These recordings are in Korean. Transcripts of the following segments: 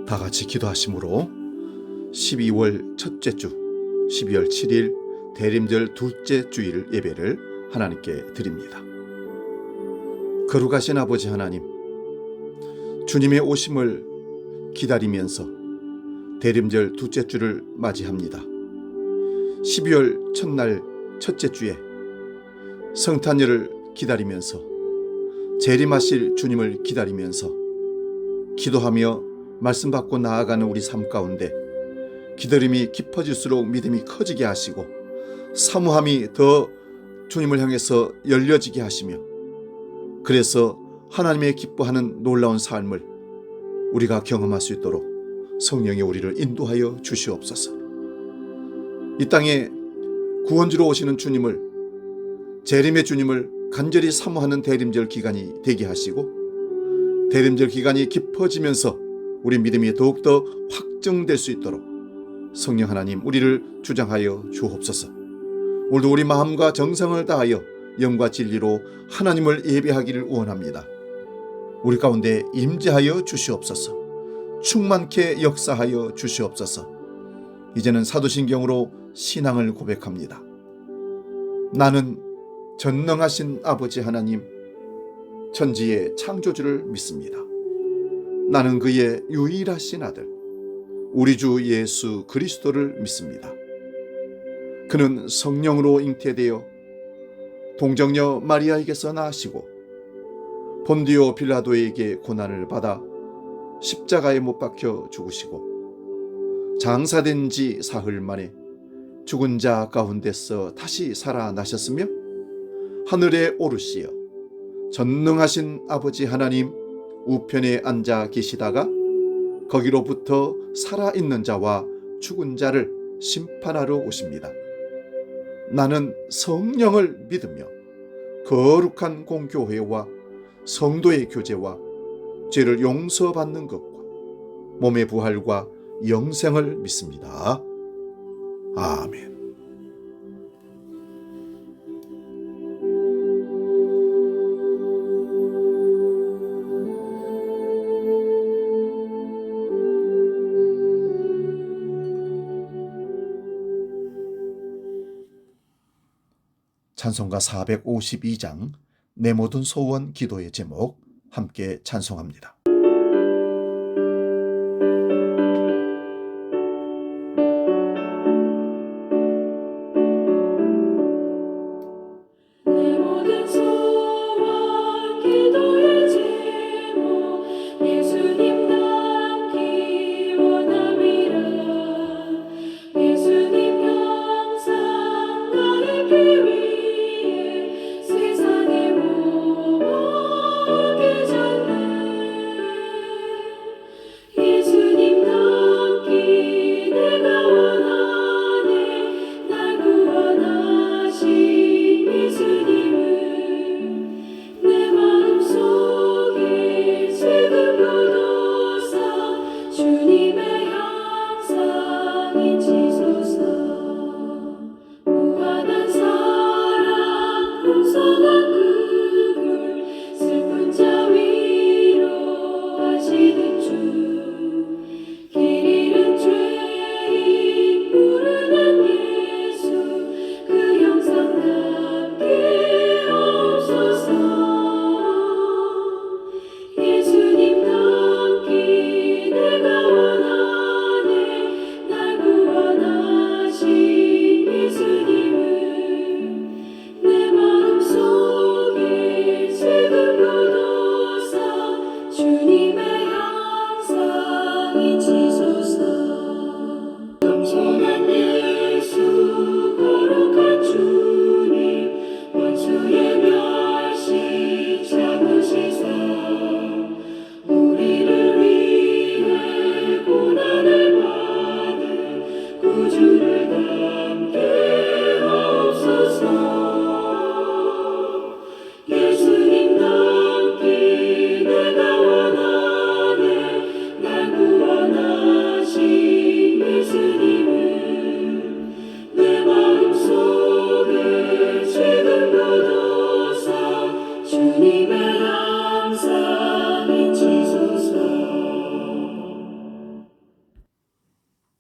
다 같이 기도하심으로 12월 첫째 주 12월 7일 대림절 둘째 주일 예배를 하나님께 드립니다. 거룩하신 아버지 하나님, 주님의 오심을 기다리면서 대림절 둘째 주를 맞이합니다. 12월 첫날 첫째 주에 성탄절을 기다리면서 재림하실 주님을 기다리면서 기도하며 말씀 받고 나아가는 우리 삶 가운데 기다림이 깊어질수록 믿음이 커지게 하시고 사모함이 더 주님을 향해서 열려지게 하시며, 그래서 하나님의 기뻐하는 놀라운 삶을 우리가 경험할 수 있도록 성령이 우리를 인도하여 주시옵소서. 이 땅에 구원주로 오시는 주님을, 재림의 주님을 간절히 사모하는 대림절 기간이 되게 하시고, 대림절 기간이 깊어지면서 우리 믿음이 더욱더 확정될 수 있도록 성령 하나님 우리를 주장하여 주옵소서. 오늘도 우리 마음과 정성을 다하여 영과 진리로 하나님을 예배하기를 원합니다. 우리 가운데 임재하여 주시옵소서. 충만케 역사하여 주시옵소서. 이제는 사도신경으로 신앙을 고백합니다. 나는 전능하신 아버지 하나님, 천지의 창조주를 믿습니다. 나는 그의 유일하신 아들 우리 주 예수 그리스도를 믿습니다. 그는 성령으로 잉태되어 동정녀 마리아에게서 나시고 본디오 빌라도에게 고난을 받아 십자가에 못 박혀 죽으시고 장사된 지 사흘 만에 죽은 자 가운데서 다시 살아나셨으며 하늘에 오르시어 전능하신 아버지 하나님 우편에 앉아 계시다가 거기로부터 살아있는 자와 죽은 자를 심판하러 오십니다. 나는 성령을 믿으며 거룩한 공교회와 성도의 교제와 죄를 용서받는 것과 몸의 부활과 영생을 믿습니다. 아멘. 찬송가 452장 내 모든 소원 기도의 제목 함께 찬송합니다.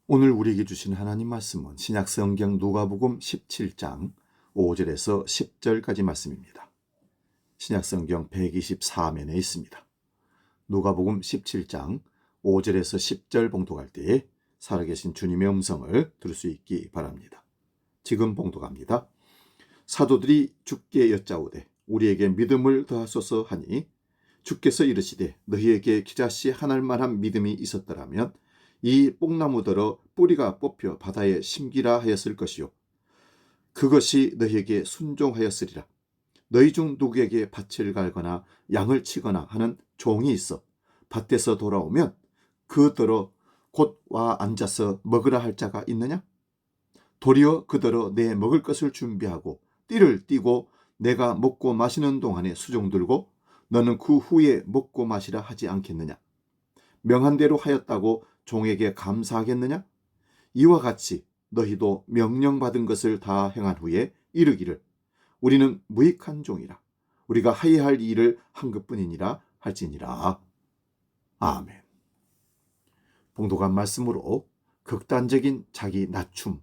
오늘 우리에게 주신 하나님 말씀은 신약성경 누가복음 17장 5절에서 10절까지 말씀입니다. 신약성경 124면에 있습니다. 누가복음 17장 5절에서 10절 봉독할 때에 살아계신 주님의 음성을 들을 수 있기 바랍니다. 지금 봉독합니다. 사도들이 주께 여짜오되 우리에게 믿음을 더하소서 하니 주께서 이르시되 너희에게 기자씨 하나일 만한 믿음이 있었더라면 이 뽕나무더러 뿌리가 뽑혀 바다에 심기라 하였을 것이요 그것이 너희에게 순종하였으리라. 너희 중 누구에게 밭을 갈거나 양을 치거나 하는 종이 있어 밭에서 돌아오면 그더러 곧 와 앉아서 먹으라 할 자가 있느냐? 도리어 그더러 내 먹을 것을 준비하고 띠를 띠고 내가 먹고 마시는 동안에 수종 들고 너는 그 후에 먹고 마시라 하지 않겠느냐? 명한 대로 하였다고 종에게 감사하겠느냐? 이와 같이 너희도 명령받은 것을 다 행한 후에 이르기를 우리는 무익한 종이라 우리가 하여야 할 일을 한 것뿐이니라 할지니라. 아멘. 봉독한 말씀으로 극단적인 자기 낮춤,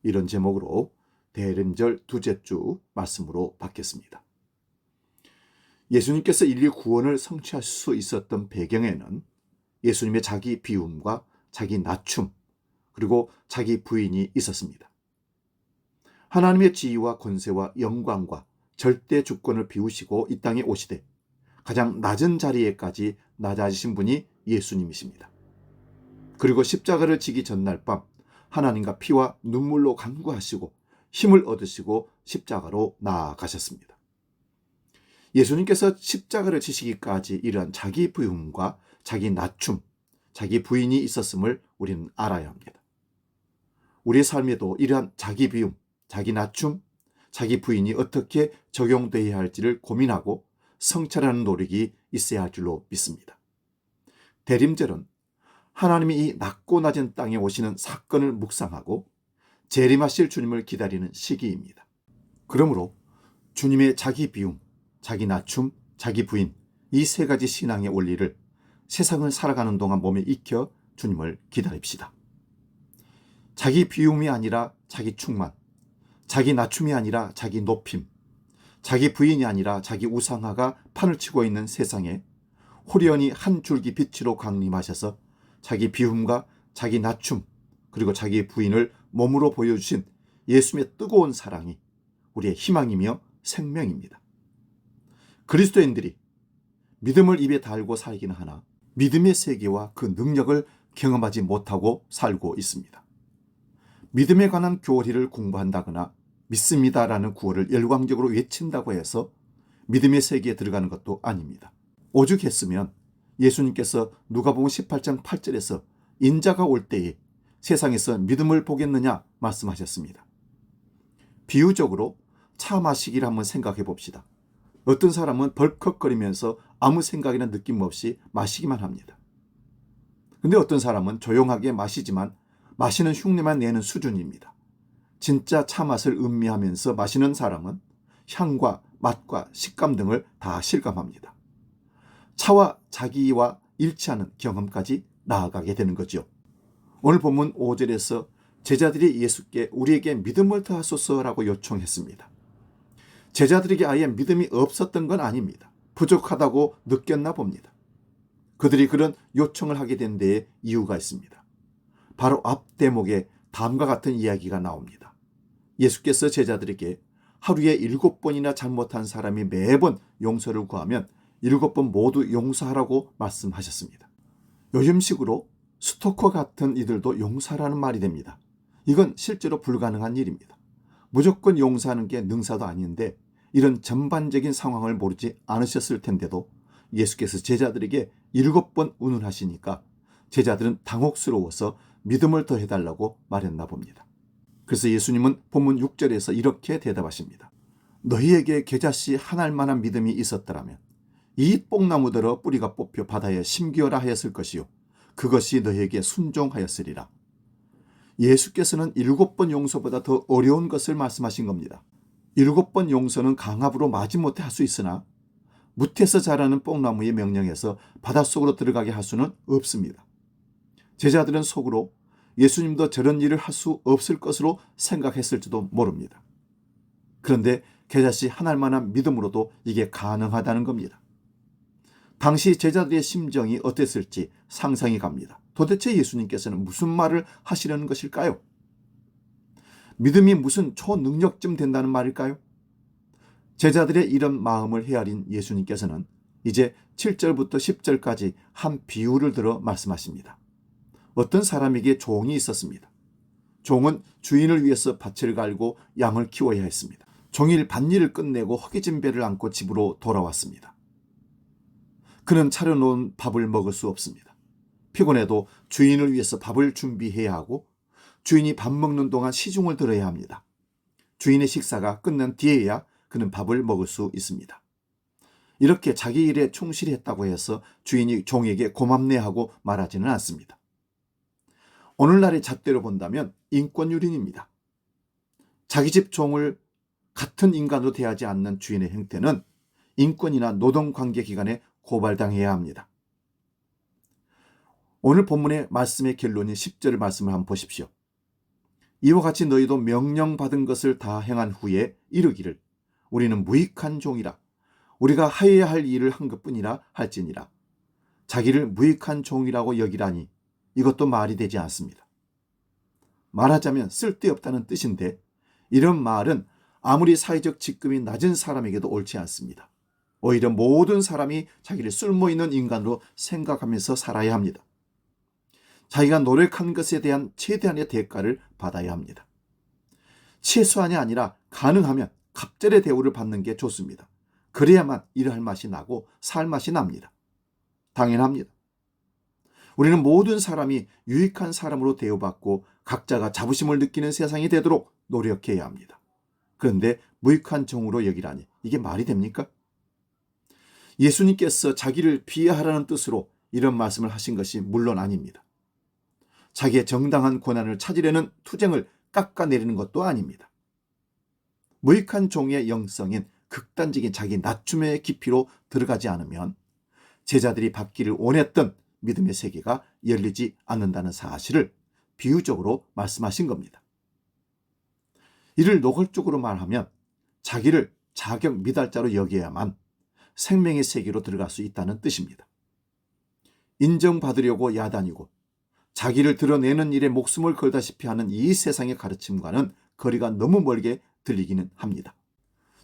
이런 제목으로 대림절 둘째 주 말씀으로 받겠습니다. 예수님께서 인류 구원을 성취할 수 있었던 배경에는 예수님의 자기 비움과 자기 낮춤, 그리고 자기 부인이 있었습니다. 하나님의 지위와 권세와 영광과 절대 주권을 비우시고 이 땅에 오시되 가장 낮은 자리에까지 낮아지신 분이 예수님이십니다. 그리고 십자가를 지기 전날 밤 하나님과 피와 눈물로 간구하시고 힘을 얻으시고 십자가로 나아가셨습니다. 예수님께서 십자가를 지시기까지 이러한 자기 부인과 자기 낮춤, 자기 부인이 있었음을 우리는 알아야 합니다. 우리의 삶에도 이러한 자기 비움, 자기 낮춤, 자기 부인이 어떻게 적용되어야 할지를 고민하고 성찰하는 노력이 있어야 할 줄로 믿습니다. 대림절은 하나님이 이 낮고 낮은 땅에 오시는 사건을 묵상하고 재림하실 주님을 기다리는 시기입니다. 그러므로 주님의 자기 비움, 자기 낮춤, 자기 부인, 이 세 가지 신앙의 원리를 세상을 살아가는 동안 몸에 익혀 주님을 기다립시다. 자기 비움이 아니라 자기 충만, 자기 낮춤이 아니라 자기 높임, 자기 부인이 아니라 자기 우상화가 판을 치고 있는 세상에 호련히 한 줄기 빛으로 강림하셔서 자기 비움과 자기 낮춤, 그리고 자기 부인을 몸으로 보여주신 예수님의 뜨거운 사랑이 우리의 희망이며 생명입니다. 그리스도인들이 믿음을 입에 달고 살기는 하나 믿음의 세계와 그 능력을 경험하지 못하고 살고 있습니다. 믿음에 관한 교리를 공부한다거나 믿습니다라는 구호를 열광적으로 외친다고 해서 믿음의 세계에 들어가는 것도 아닙니다. 오죽했으면 예수님께서 누가복음 18장 8절에서 인자가 올 때에 세상에서 믿음을 보겠느냐 말씀하셨습니다. 비유적으로 차 마시기를 한번 생각해 봅시다. 어떤 사람은 벌컥거리면서 아무 생각이나 느낌 없이 마시기만 합니다. 근데 어떤 사람은 조용하게 마시지만 마시는 흉내만 내는 수준입니다. 진짜 차 맛을 음미하면서 마시는 사람은 향과 맛과 식감 등을 다 실감합니다. 차와 자기와 일치하는 경험까지 나아가게 되는 거죠. 오늘 본문 5절에서 제자들이 예수께 우리에게 믿음을 더하소서라고 요청했습니다. 제자들에게 아예 믿음이 없었던 건 아닙니다. 부족하다고 느꼈나 봅니다. 그들이 그런 요청을 하게 된 데에 이유가 있습니다. 바로 앞 대목에 다음과 같은 이야기가 나옵니다. 예수께서 제자들에게 하루에 7번이나 잘못한 사람이 매번 용서를 구하면 7번 모두 용서하라고 말씀하셨습니다. 요즘식으로 스토커 같은 이들도 용서하라는 말이 됩니다. 이건 실제로 불가능한 일입니다. 무조건 용서하는 게 능사도 아닌데 이런 전반적인 상황을 모르지 않으셨을 텐데도 예수께서 제자들에게 7번 운운하시니까 제자들은 당혹스러워서 믿음을 더해달라고 말했나 봅니다. 그래서 예수님은 본문 6절에서 이렇게 대답하십니다. 너희에게 겨자씨 하나일 만한 믿음이 있었더라면 이 뽕나무더러 뿌리가 뽑혀 바다에 심기어라 하였을 것이요 그것이 너희에게 순종하였으리라. 예수께서는 7번 용서보다 더 어려운 것을 말씀하신 겁니다. 7번 용서는 강압으로 마지못해 할 수 있으나 무태서 자라는 뽕나무의 명령에서 바닷속으로 들어가게 할 수는 없습니다. 제자들은 속으로 예수님도 저런 일을 할 수 없을 것으로 생각했을지도 모릅니다. 그런데 겨자씨 한 알만한 믿음으로도 이게 가능하다는 겁니다. 당시 제자들의 심정이 어땠을지 상상이 갑니다. 도대체 예수님께서는 무슨 말을 하시려는 것일까요? 믿음이 무슨 초능력쯤 된다는 말일까요? 제자들의 이런 마음을 헤아린 예수님께서는 이제 7절부터 10절까지 한 비유를 들어 말씀하십니다. 어떤 사람에게 종이 있었습니다. 종은 주인을 위해서 밭을 갈고 양을 키워야 했습니다. 종일 밭일을 끝내고 허기진 배를 안고 집으로 돌아왔습니다. 그는 차려놓은 밥을 먹을 수 없습니다. 피곤해도 주인을 위해서 밥을 준비해야 하고 주인이 밥 먹는 동안 시중을 들어야 합니다. 주인의 식사가 끝난 뒤에야 그는 밥을 먹을 수 있습니다. 이렇게 자기 일에 충실했다고 해서 주인이 종에게 고맙네 하고 말하지는 않습니다. 오늘날의 잣대로 본다면 인권유린입니다. 자기 집 종을 같은 인간으로 대하지 않는 주인의 행태는 인권이나 노동관계기관에 고발당해야 합니다. 오늘 본문의 말씀의 결론인 10절 말씀을 한번 보십시오. 이와 같이 너희도 명령받은 것을 다 행한 후에 이르기를 우리는 무익한 종이라 우리가 하여야 할 일을 한 것뿐이라 할지니라. 자기를 무익한 종이라고 여기라니 이것도 말이 되지 않습니다. 말하자면 쓸데없다는 뜻인데 이런 말은 아무리 사회적 직급이 낮은 사람에게도 옳지 않습니다. 오히려 모든 사람이 자기를 쓸모있는 인간으로 생각하면서 살아야 합니다. 자기가 노력한 것에 대한 최대한의 대가를 받아야 합니다. 최소한이 아니라 가능하면 갑절의 대우를 받는 게 좋습니다. 그래야만 일할 맛이 나고 살 맛이 납니다. 당연합니다. 우리는 모든 사람이 유익한 사람으로 대우받고 각자가 자부심을 느끼는 세상이 되도록 노력해야 합니다. 그런데 무익한 종으로 여기라니 이게 말이 됩니까? 예수님께서 자기를 비하하라는 뜻으로 이런 말씀을 하신 것이 물론 아닙니다. 자기의 정당한 권한을 찾으려는 투쟁을 깎아내리는 것도 아닙니다. 무익한 종의 영성인 극단적인 자기 낮춤의 깊이로 들어가지 않으면 제자들이 받기를 원했던 믿음의 세계가 열리지 않는다는 사실을 비유적으로 말씀하신 겁니다. 이를 노골적으로 말하면 자기를 자격 미달자로 여겨야만 생명의 세계로 들어갈 수 있다는 뜻입니다. 인정받으려고 야단이고 자기를 드러내는 일에 목숨을 걸다시피 하는 이 세상의 가르침과는 거리가 너무 멀게 들리기는 합니다.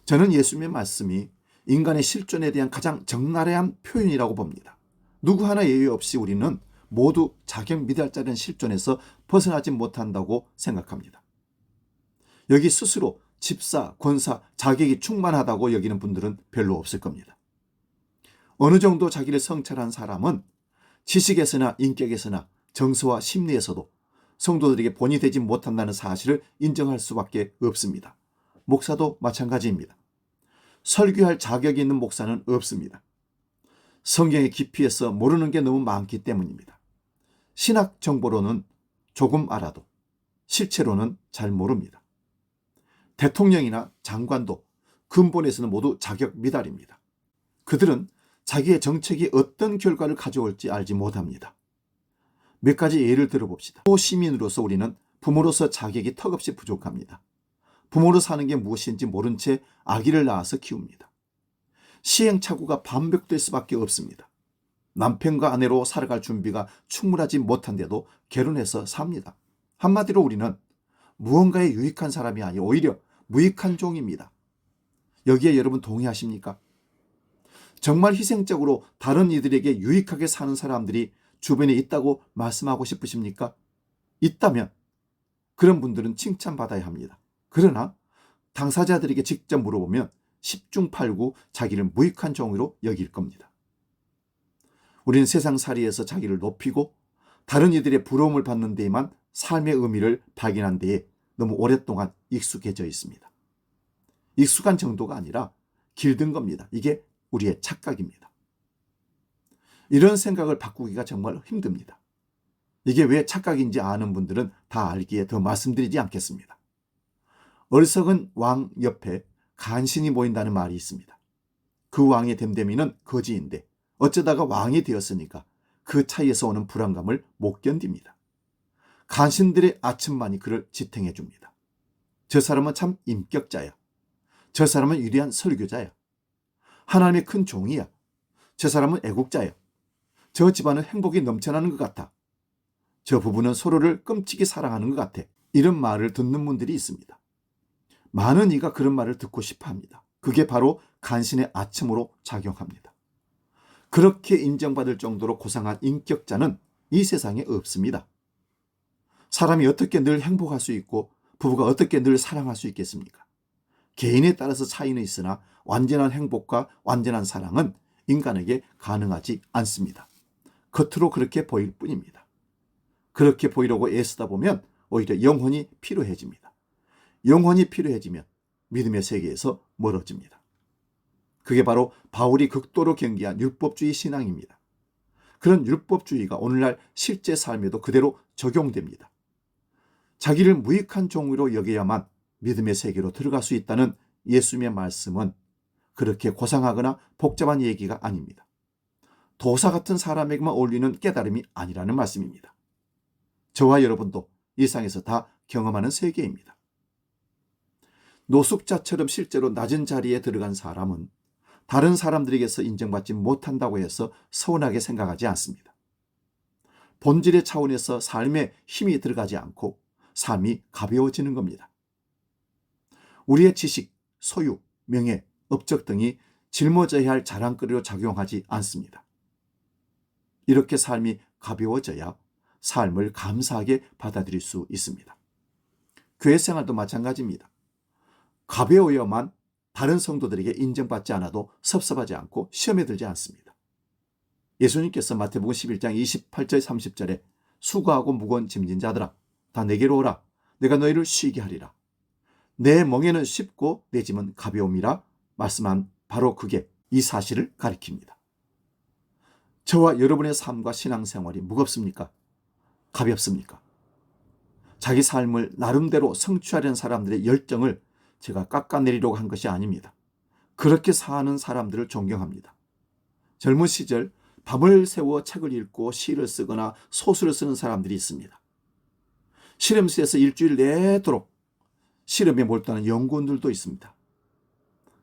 저는 예수님의 말씀이 인간의 실존에 대한 가장 적나라한 표현이라고 봅니다. 누구 하나 예외 없이 우리는 모두 자격 미달자라는 실존에서 벗어나지 못한다고 생각합니다. 여기 스스로 집사, 권사, 자격이 충만하다고 여기는 분들은 별로 없을 겁니다. 어느 정도 자기를 성찰한 사람은 지식에서나 인격에서나 정서와 심리에서도 성도들에게 본이 되지 못한다는 사실을 인정할 수밖에 없습니다. 목사도 마찬가지입니다. 설교할 자격이 있는 목사는 없습니다. 성경의 깊이에서 모르는 게 너무 많기 때문입니다. 신학 정보로는 조금 알아도 실체로는 잘 모릅니다. 대통령이나 장관도 근본에서는 모두 자격 미달입니다. 그들은 자기의 정책이 어떤 결과를 가져올지 알지 못합니다. 몇 가지 예를 들어봅시다. 시민으로서 우리는 부모로서 자격이 턱없이 부족합니다. 부모로 사는 게 무엇인지 모른 채 아기를 낳아서 키웁니다. 시행착오가 반복될 수밖에 없습니다. 남편과 아내로 살아갈 준비가 충분하지 못한데도 결혼해서 삽니다. 한마디로 우리는 무언가에 유익한 사람이 아니 오히려 무익한 종입니다. 여기에 여러분 동의하십니까? 정말 희생적으로 다른 이들에게 유익하게 사는 사람들이 주변에 있다고 말씀하고 싶으십니까? 있다면 그런 분들은 칭찬받아야 합니다. 그러나 당사자들에게 직접 물어보면 10중 8구 자기를 무익한 종으로 여길 겁니다. 우리는 세상살이에서 자기를 높이고 다른 이들의 부러움을 받는 데에만 삶의 의미를 발견한 데에 너무 오랫동안 익숙해져 있습니다. 익숙한 정도가 아니라 길든 겁니다. 이게 우리의 착각입니다. 이런 생각을 바꾸기가 정말 힘듭니다. 이게 왜 착각인지 아는 분들은 다 알기에 더 말씀드리지 않겠습니다. 어리석은 왕 옆에 간신히 보인다는 말이 있습니다. 그 왕의 됨됨이는 거지인데 어쩌다가 왕이 되었으니까 그 차이에서 오는 불안감을 못 견딥니다. 간신들의 아첨만이 그를 지탱해 줍니다. 저 사람은 참 인격자야. 저 사람은 위대한 설교자야. 하나님의 큰 종이야. 저 사람은 애국자야. 저 집안은 행복이 넘쳐나는 것 같아. 저 부부는 서로를 끔찍이 사랑하는 것 같아. 이런 말을 듣는 분들이 있습니다. 많은 이가 그런 말을 듣고 싶어 합니다. 그게 바로 간신의 아첨으로 작용합니다. 그렇게 인정받을 정도로 고상한 인격자는 이 세상에 없습니다. 사람이 어떻게 늘 행복할 수 있고 부부가 어떻게 늘 사랑할 수 있겠습니까? 개인에 따라서 차이는 있으나 완전한 행복과 완전한 사랑은 인간에게 가능하지 않습니다. 겉으로 그렇게 보일 뿐입니다. 그렇게 보이려고 애쓰다 보면 오히려 영혼이 피로해집니다. 영혼이 피로해지면 믿음의 세계에서 멀어집니다. 그게 바로 바울이 극도로 경계한 율법주의 신앙입니다. 그런 율법주의가 오늘날 실제 삶에도 그대로 적용됩니다. 자기를 무익한 종으로 여겨야만 믿음의 세계로 들어갈 수 있다는 예수님의 말씀은 그렇게 고상하거나 복잡한 얘기가 아닙니다. 도사 같은 사람에게만 어울리는 깨달음이 아니라는 말씀입니다. 저와 여러분도 일상에서 다 경험하는 세계입니다. 노숙자처럼 실제로 낮은 자리에 들어간 사람은 다른 사람들에게서 인정받지 못한다고 해서 서운하게 생각하지 않습니다. 본질의 차원에서 삶에 힘이 들어가지 않고 삶이 가벼워지는 겁니다. 우리의 지식, 소유, 명예, 업적 등이 짊어져야 할 자랑거리로 작용하지 않습니다. 이렇게 삶이 가벼워져야 삶을 감사하게 받아들일 수 있습니다. 교회 생활도 마찬가지입니다. 가벼워야만 다른 성도들에게 인정받지 않아도 섭섭하지 않고 시험에 들지 않습니다. 예수님께서 마태복음 11장 28절 30절에 수고하고 무거운 짐진 자들아 다 내게로 오라. 내가 너희를 쉬게 하리라. 내 멍에는 쉽고 내 짐은 가벼움이라 말씀한 바로 그게 이 사실을 가리킵니다. 저와 여러분의 삶과 신앙생활이 무겁습니까? 가볍습니까? 자기 삶을 나름대로 성취하려는 사람들의 열정을 제가 깎아내리려고 한 것이 아닙니다. 그렇게 사는 사람들을 존경합니다. 젊은 시절 밤을 새워 책을 읽고 시를 쓰거나 소설을 쓰는 사람들이 있습니다. 실험실에서 일주일 내도록 실험에 몰두하는 연구원들도 있습니다.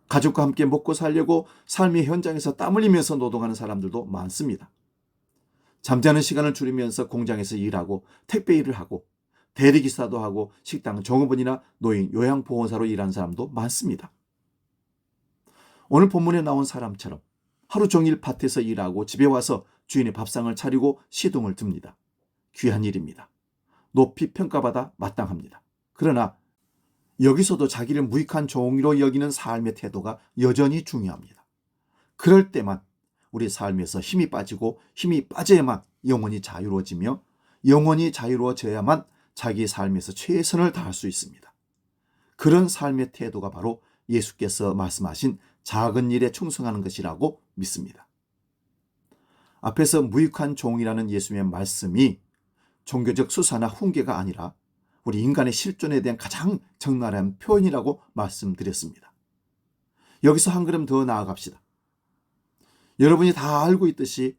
가족과 함께 먹고 살려고 삶의 현장에서 땀 흘리면서 노동하는 사람들도 많습니다. 잠자는 시간을 줄이면서 공장에서 일하고 택배 일을 하고 대리기사도 하고 식당 종업원이나 노인 요양보호사로 일하는 사람도 많습니다. 오늘 본문에 나온 사람처럼 하루 종일 밭에서 일하고 집에 와서 주인의 밥상을 차리고 시동을 듭니다. 귀한 일입니다. 높이 평가받아 마땅합니다. 그러나 여기서도 자기를 무익한 종으로 여기는 삶의 태도가 여전히 중요합니다. 그럴 때만 우리 삶에서 힘이 빠지고 힘이 빠져야만 영혼이 자유로워지며 영혼이 자유로워져야만 자기 삶에서 최선을 다할 수 있습니다. 그런 삶의 태도가 바로 예수께서 말씀하신 작은 일에 충성하는 것이라고 믿습니다. 앞에서 무익한 종이라는 예수님의 말씀이 종교적 수사나 훈계가 아니라 우리 인간의 실존에 대한 가장 적나라한 표현이라고 말씀드렸습니다. 여기서 한 걸음 더 나아갑시다. 여러분이 다 알고 있듯이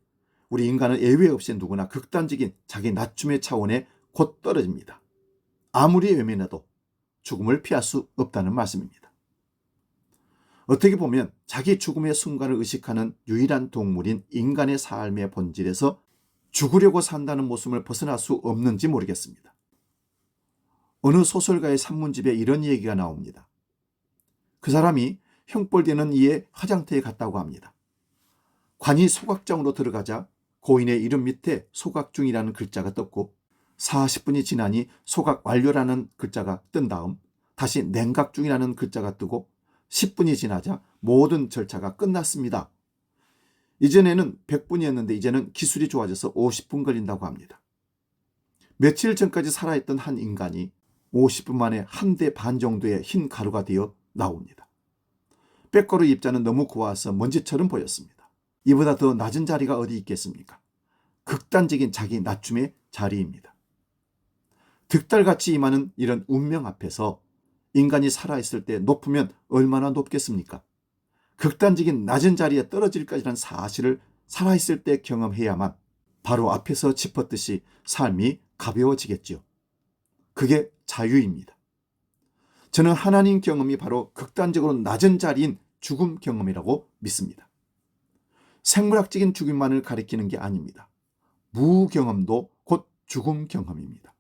우리 인간은 예외 없이 누구나 극단적인 자기 낮춤의 차원에 곧 떨어집니다. 아무리 외면해도 죽음을 피할 수 없다는 말씀입니다. 어떻게 보면 자기 죽음의 순간을 의식하는 유일한 동물인 인간의 삶의 본질에서 죽으려고 산다는 모습을 벗어날 수 없는지 모르겠습니다. 어느 소설가의 산문집에 이런 얘기가 나옵니다. 그 사람이 형벌되는 이의 화장터에 갔다고 합니다. 관이 소각장으로 들어가자 고인의 이름 밑에 소각 중이라는 글자가 떴고 40분이 지나니 소각 완료라는 글자가 뜬 다음 다시 냉각 중이라는 글자가 뜨고 10분이 지나자 모든 절차가 끝났습니다. 이전에는 100분이었는데 이제는 기술이 좋아져서 50분 걸린다고 합니다. 며칠 전까지 살아있던 한 인간이 50분 만에 한 대 반 정도의 흰 가루가 되어 나옵니다. 빽가루 입자는 너무 고와서 먼지처럼 보였습니다. 이보다 더 낮은 자리가 어디 있겠습니까? 극단적인 자기 낮춤의 자리입니다. 득달같이 임하는 이런 운명 앞에서 인간이 살아있을 때 높으면 얼마나 높겠습니까? 극단적인 낮은 자리에 떨어질 것이라는 사실을 살아있을 때 경험해야만 바로 앞에서 짚었듯이 삶이 가벼워지겠죠. 그게 자유입니다. 저는 하나님 경험이 바로 극단적으로 낮은 자리인 죽음 경험이라고 믿습니다. 생물학적인 죽음만을 가리키는 게 아닙니다. 무경험도 곧 죽음 경험입니다.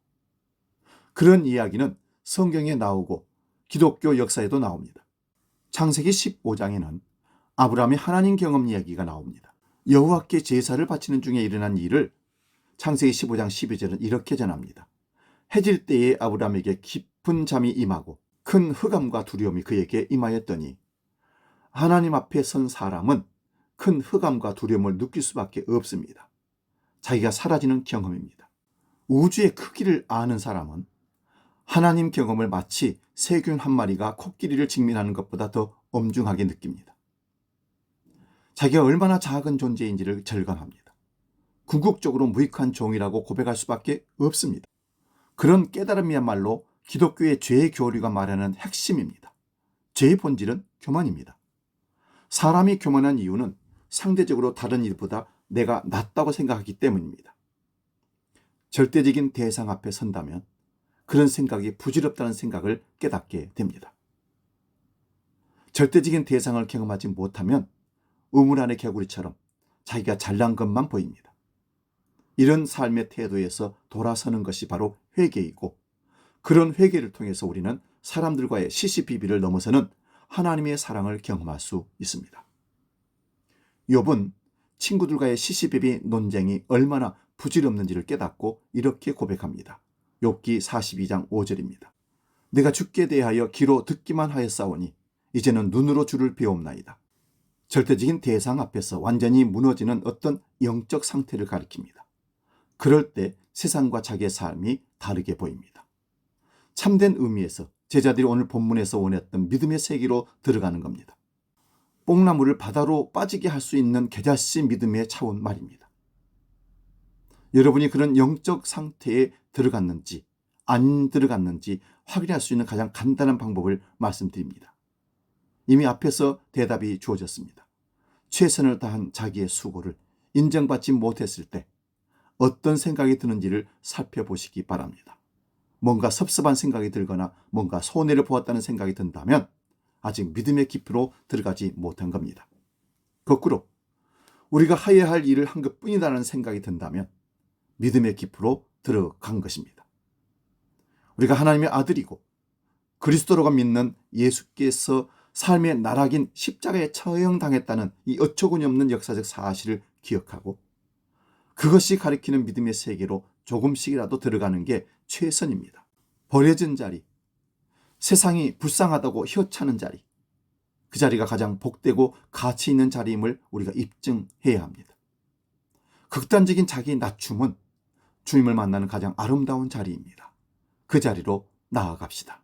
그런 이야기는 성경에 나오고 기독교 역사에도 나옵니다. 창세기 15장에는 아브라함의 하나님 경험 이야기가 나옵니다. 여호와께 제사를 바치는 중에 일어난 일을 창세기 15장 12절은 이렇게 전합니다. 해질 때에 아브라함에게 깊은 잠이 임하고 큰 흑암과 두려움이 그에게 임하였더니 하나님 앞에 선 사람은 큰 흑암과 두려움을 느낄 수밖에 없습니다. 자기가 사라지는 경험입니다. 우주의 크기를 아는 사람은 하나님 경험을 마치 세균 한 마리가 코끼리를 직면하는 것보다 더 엄중하게 느낍니다. 자기가 얼마나 작은 존재인지를 절감합니다. 궁극적으로 무익한 종이라고 고백할 수밖에 없습니다. 그런 깨달음이야말로 기독교의 죄의 교리가 말하는 핵심입니다. 죄의 본질은 교만입니다. 사람이 교만한 이유는 상대적으로 다른 일보다 내가 낫다고 생각하기 때문입니다. 절대적인 대상 앞에 선다면 그런 생각이 부질없다는 생각을 깨닫게 됩니다. 절대적인 대상을 경험하지 못하면 우물 안의 개구리처럼 자기가 잘난 것만 보입니다. 이런 삶의 태도에서 돌아서는 것이 바로 회개이고, 그런 회개를 통해서 우리는 사람들과의 시시비비를 넘어서는 하나님의 사랑을 경험할 수 있습니다. 욥은 친구들과의 시시비비 논쟁이 얼마나 부질없는지를 깨닫고 이렇게 고백합니다. 욥기 42장 5절입니다. 내가 주께 대하여 귀로 듣기만 하였사오니 이제는 눈으로 주를 배옵나이다. 절대적인 대상 앞에서 완전히 무너지는 어떤 영적 상태를 가리킵니다. 그럴 때 세상과 자기의 삶이 다르게 보입니다. 참된 의미에서 제자들이 오늘 본문에서 원했던 믿음의 세계로 들어가는 겁니다. 뽕나무를 바다로 빠지게 할 수 있는 겨자씨 믿음의 차원 말입니다. 여러분이 그런 영적 상태에 들어갔는지 안 들어갔는지 확인할 수 있는 가장 간단한 방법을 말씀드립니다. 이미 앞에서 대답이 주어졌습니다. 최선을 다한 자기의 수고를 인정받지 못했을 때 어떤 생각이 드는지를 살펴보시기 바랍니다. 뭔가 섭섭한 생각이 들거나 뭔가 손해를 보았다는 생각이 든다면 아직 믿음의 깊이로 들어가지 못한 겁니다. 거꾸로 우리가 해야 할 일을 한 것뿐이라는 생각이 든다면 믿음의 깊이로 들어간 것입니다. 우리가 하나님의 아들이고 그리스도로가 믿는 예수께서 삶의 나락인 십자가에 처형당했다는 이 어처구니 없는 역사적 사실을 기억하고 그것이 가리키는 믿음의 세계로 조금씩이라도 들어가는 게 최선입니다. 버려진 자리, 세상이 불쌍하다고 혀차는 자리, 그 자리가 가장 복되고 가치 있는 자리임을 우리가 입증해야 합니다. 극단적인 자기 낮춤은 주님을 만나는 가장 아름다운 자리입니다. 그 자리로 나아갑시다.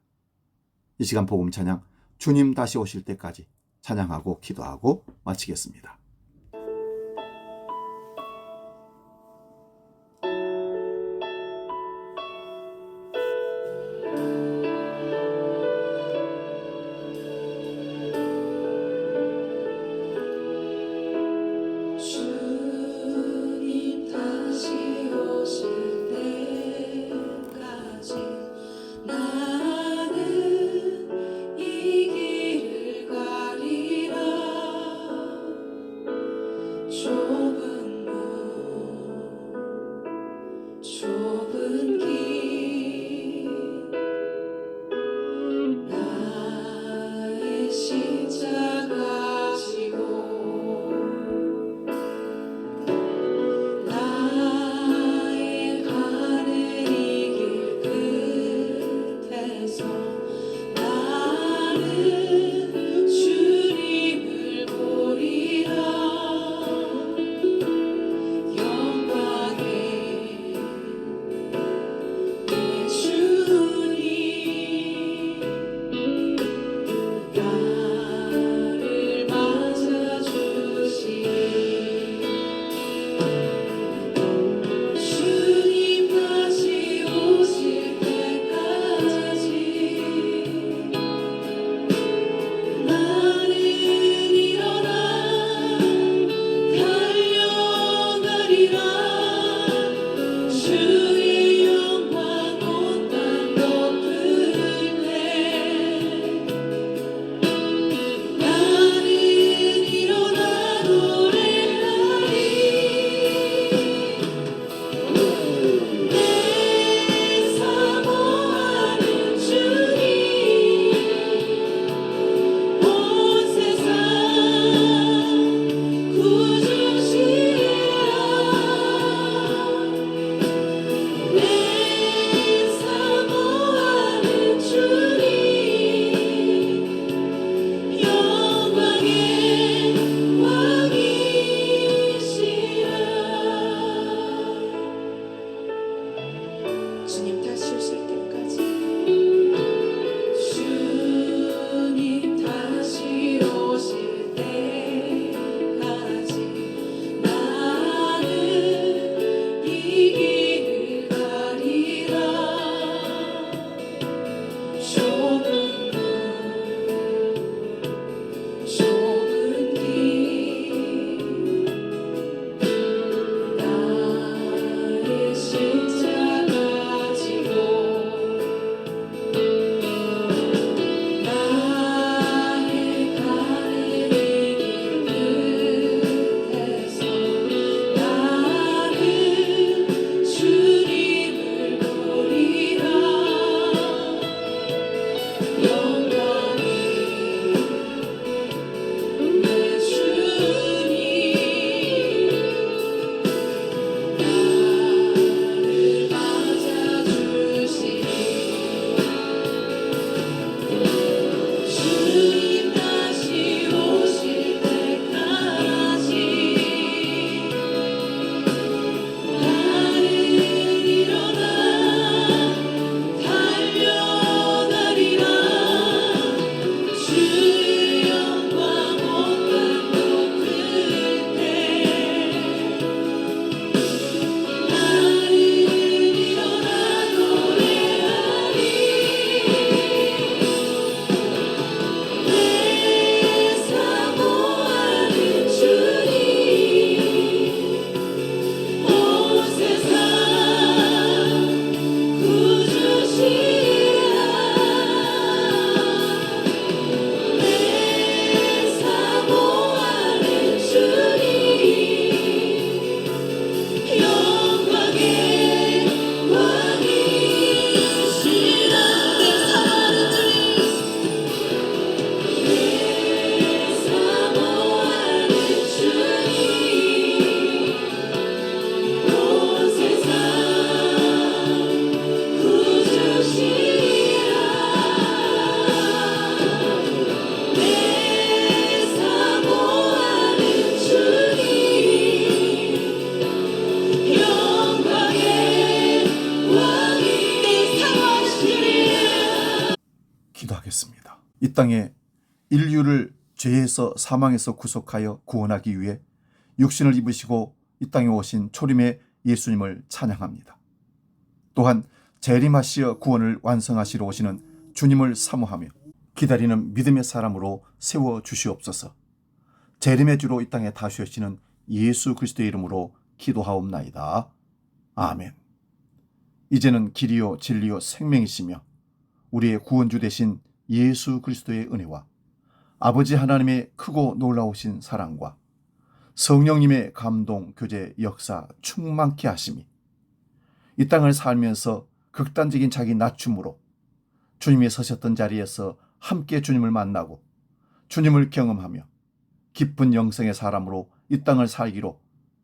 이 시간 복음 찬양, 주님 다시 오실 때까지 찬양하고 기도하고 마치겠습니다. 이 땅에 인류를 죄에서 사망에서 구속하여 구원하기 위해 육신을 입으시고 이 땅에 오신 초림의 예수님을 찬양합니다. 또한 재림하시어 구원을 완성하시러 오시는 주님을 사모하며 기다리는 믿음의 사람으로 세워주시옵소서. 재림의 주로 이 땅에 다시 오시는 예수 그리스도의 이름으로 기도하옵나이다. 아멘. 이제는 길이요 진리요 생명이시며 우리의 구원주 되신 예수 그리스도의 은혜와 아버지 하나님의 크고 놀라우신 사랑과 성령님의 감동, 교제, 역사 충만케 하심이 이 땅을 살면서 극단적인 자기 낮춤으로 주님이 서셨던 자리에서 함께 주님을 만나고 주님을 경험하며 깊은 영성의 사람으로 이 땅을 살기로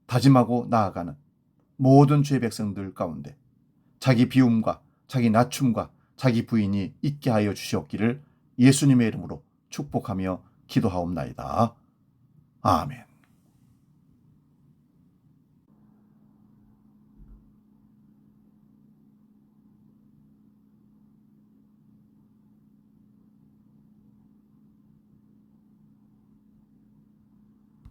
다짐하고 나아가는 모든 주의 백성들 가운데 자기 비움과 자기 낮춤과 자기 부인이 있게 하여 주시옵기를 예수님의 이름으로 축복하며 기도하옵나이다. 아멘.